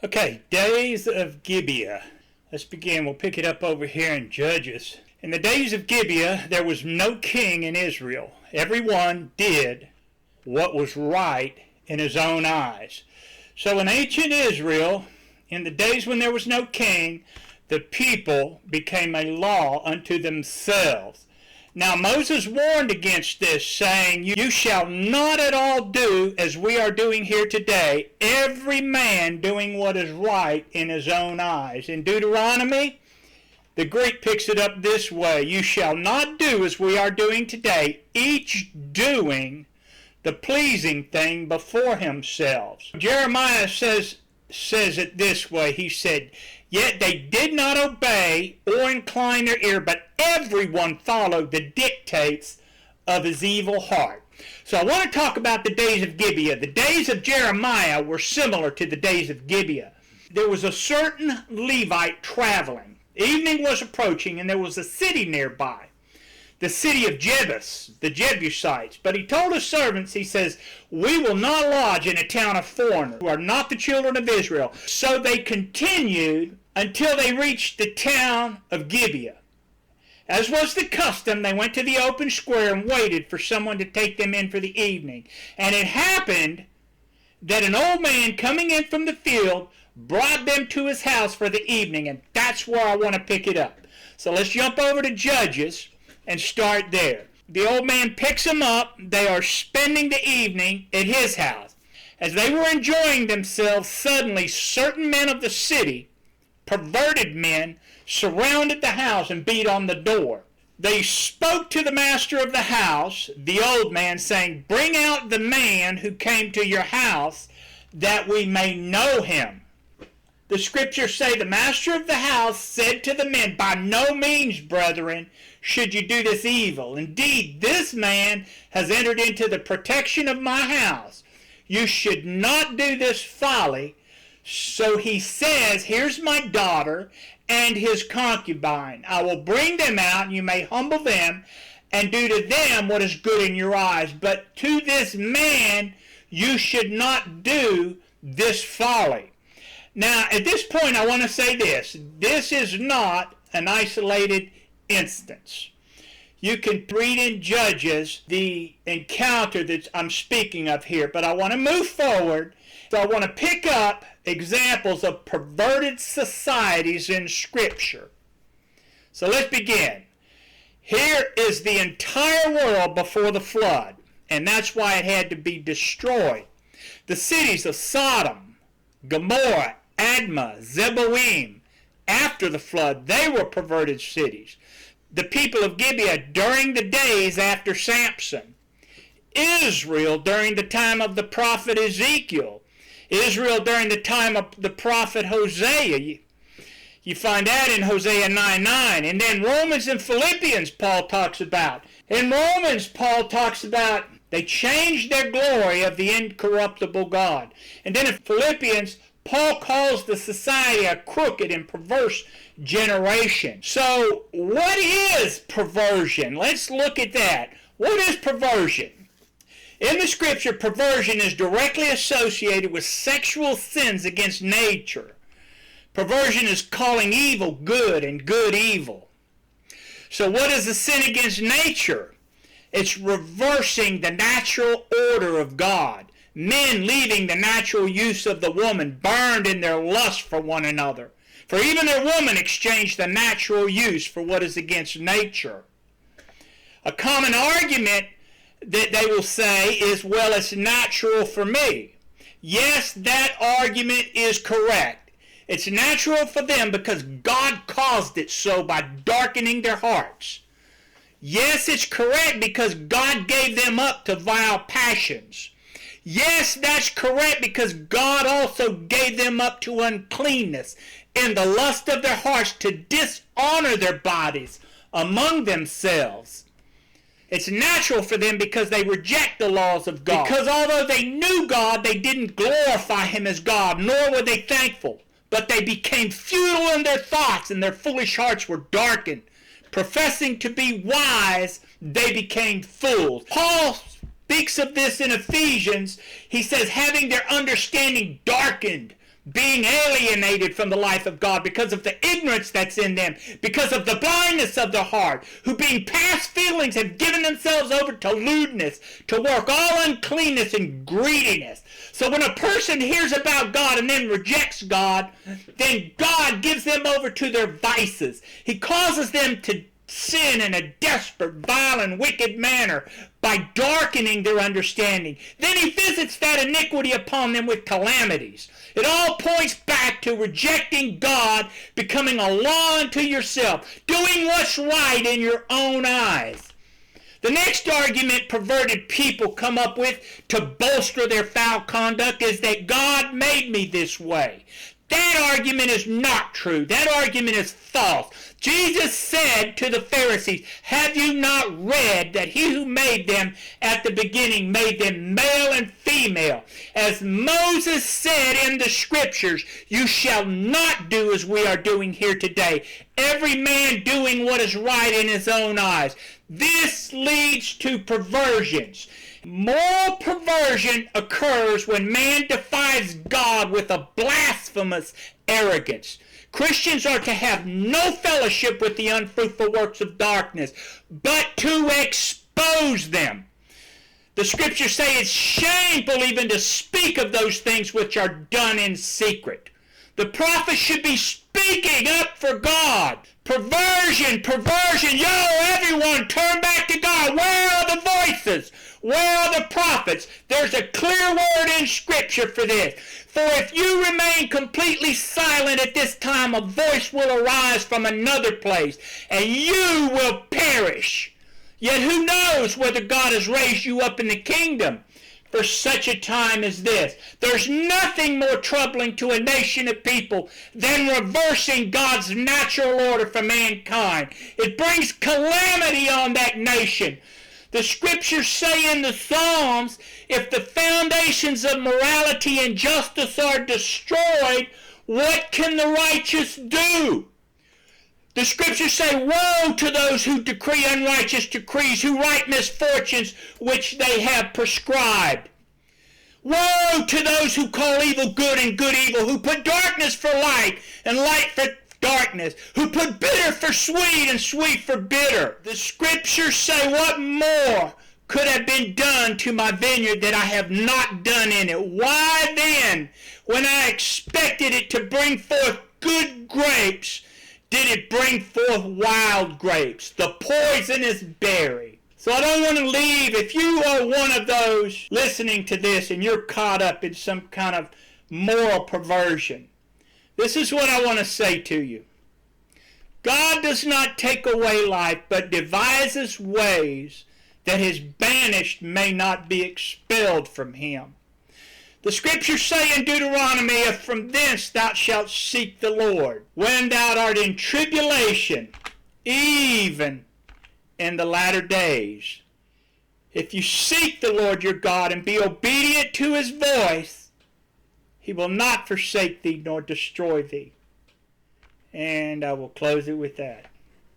Okay, days of Gibeah. Let's begin. We'll pick it up over here in Judges. In the days of Gibeah, there was no king in Israel. Everyone did what was right in his own eyes. So in ancient Israel, in the days when there was no king, the people became a law unto themselves. Now Moses warned against this, saying, You shall not at all do as we are doing here today, every man doing what is right in his own eyes. In Deuteronomy, the Greek picks it up this way, You shall not do as we are doing today, each doing the pleasing thing before himself. Jeremiah says it this way. He said, Yet they did not obey or incline their ear, but everyone followed the dictates of his evil heart. So I want to talk about the days of Gibeah. The days of Jeremiah were similar to the days of Gibeah. There was a certain Levite traveling. Evening was approaching, and there was a city nearby, the city of Gibeah, the Jebusites. But he told his servants, he says, We will not lodge in a town of foreigners who are not the children of Israel. So they continued until they reached the town of Gibeah. As was the custom, they went to the open square and waited for someone to take them in for the evening. And it happened that an old man coming in from the field brought them to his house for the evening. And that's where I want to pick it up. So let's jump over to Judges and start there. The old man picks them up. They are spending the evening at his house. As they were enjoying themselves, suddenly certain men of the city, perverted men, surrounded the house and beat on the door. They spoke to the master of the house, the old man, saying, Bring out the man who came to your house, that we may know him. The scriptures say the master of the house said to the men, By no means, brethren, should you do this evil. Indeed, this man has entered into the protection of my house. You should not do this folly. So he says, Here's my daughter and his concubine. I will bring them out, and you may humble them and do to them what is good in your eyes. But to this man you should not do this folly. Now, at this point, I want to say this. This is not an isolated instance. You can read in Judges the encounter that I'm speaking of here, but I want to move forward. So I want to pick up examples of perverted societies in Scripture. So let's begin. Here is the entire world before the flood, and that's why it had to be destroyed. The cities of Sodom, Gomorrah, Admah, Zeboim, after the flood, they were perverted cities. The people of Gibeah during the days after Samson. Israel during the time of the prophet Ezekiel. Israel during the time of the prophet Hosea. You find that in Hosea 9:9. And then Romans and Philippians Paul talks about. In Romans, Paul talks about they changed their glory of the incorruptible God. And then in Philippians, Paul calls the society a crooked and perverse generation. So what is perversion? Let's look at that. What is perversion? In the scripture, perversion is directly associated with sexual sins against nature. Perversion is calling evil good and good evil. So what is a sin against nature? It's reversing the natural order of God. Men leaving the natural use of the woman, burned in their lust for one another. For even their woman exchanged the natural use for what is against nature. A common argument that they will say is, well, it's natural for me. Yes, that argument is correct. It's natural for them because God caused it so by darkening their hearts. Yes, it's correct because God gave them up to vile passions. Yes, that's correct because God also gave them up to uncleanness in the lust of their hearts to dishonor their bodies among themselves. It's natural for them because they reject the laws of God. Because although they knew God, they didn't glorify Him as God, nor were they thankful. But they became futile in their thoughts, and their foolish hearts were darkened. Professing to be wise, they became fools. Paul speaks of this in Ephesians. He says, having their understanding darkened, being alienated from the life of God because of the ignorance that's in them, because of the blindness of their heart, who being past feelings have given themselves over to lewdness, to work all uncleanness and greediness. So when a person hears about God and then rejects God, then God gives them over to their vices. He causes them to sin in a desperate, vile, and wicked manner by darkening their understanding. Then he visits that iniquity upon them with calamities. It all points back to rejecting God, becoming a law unto yourself, doing what's right in your own eyes. The next argument perverted people come up with to bolster their foul conduct is that God made me this way. That argument is not true. That argument is false. Jesus said to the Pharisees, have you not read that he who made them at the beginning made them male and female? As Moses said in the scriptures, you shall not do as we are doing here today, every man doing what is right in his own eyes. This leads to perversions. Moral perversion occurs when man defies God with a blasphemous arrogance. Christians are to have no fellowship with the unfruitful works of darkness, but to expose them. The scriptures say it's shameful even to speak of those things which are done in secret. The prophet should be speaking up for God. Perversion. Yo, everyone, turn back to God. Where are the voices? Where are the prophets? There's a clear word in Scripture for this. For if you remain completely silent at this time, a voice will arise from another place, and you will perish. Yet who knows whether God has raised you up in the kingdom for such a time as this? There's nothing more troubling to a nation of people than reversing God's natural order for mankind. It brings calamity on that nation. The scriptures say in the Psalms, if the foundations of morality and justice are destroyed, what can the righteous do? The scriptures say, woe to those who decree unrighteous decrees, who write misfortunes which they have prescribed. Woe to those who call evil good and good evil, who put darkness for light and light for darkness, who put bitter for sweet and sweet for bitter. The scriptures say, what more could have been done to my vineyard that I have not done in it? Why then, when I expected it to bring forth good grapes, did it bring forth wild grapes, the poisonous berry? So I don't want to leave. If you are one of those listening to this and you're caught up in some kind of moral perversion, this is what I want to say to you. God does not take away life, but devises ways that his banished may not be expelled from him. The scriptures say in Deuteronomy, if from thence thou shalt seek the Lord, when thou art in tribulation, even in the latter days. If you seek the Lord your God and be obedient to his voice, he will not forsake thee nor destroy thee. And I will close it with that.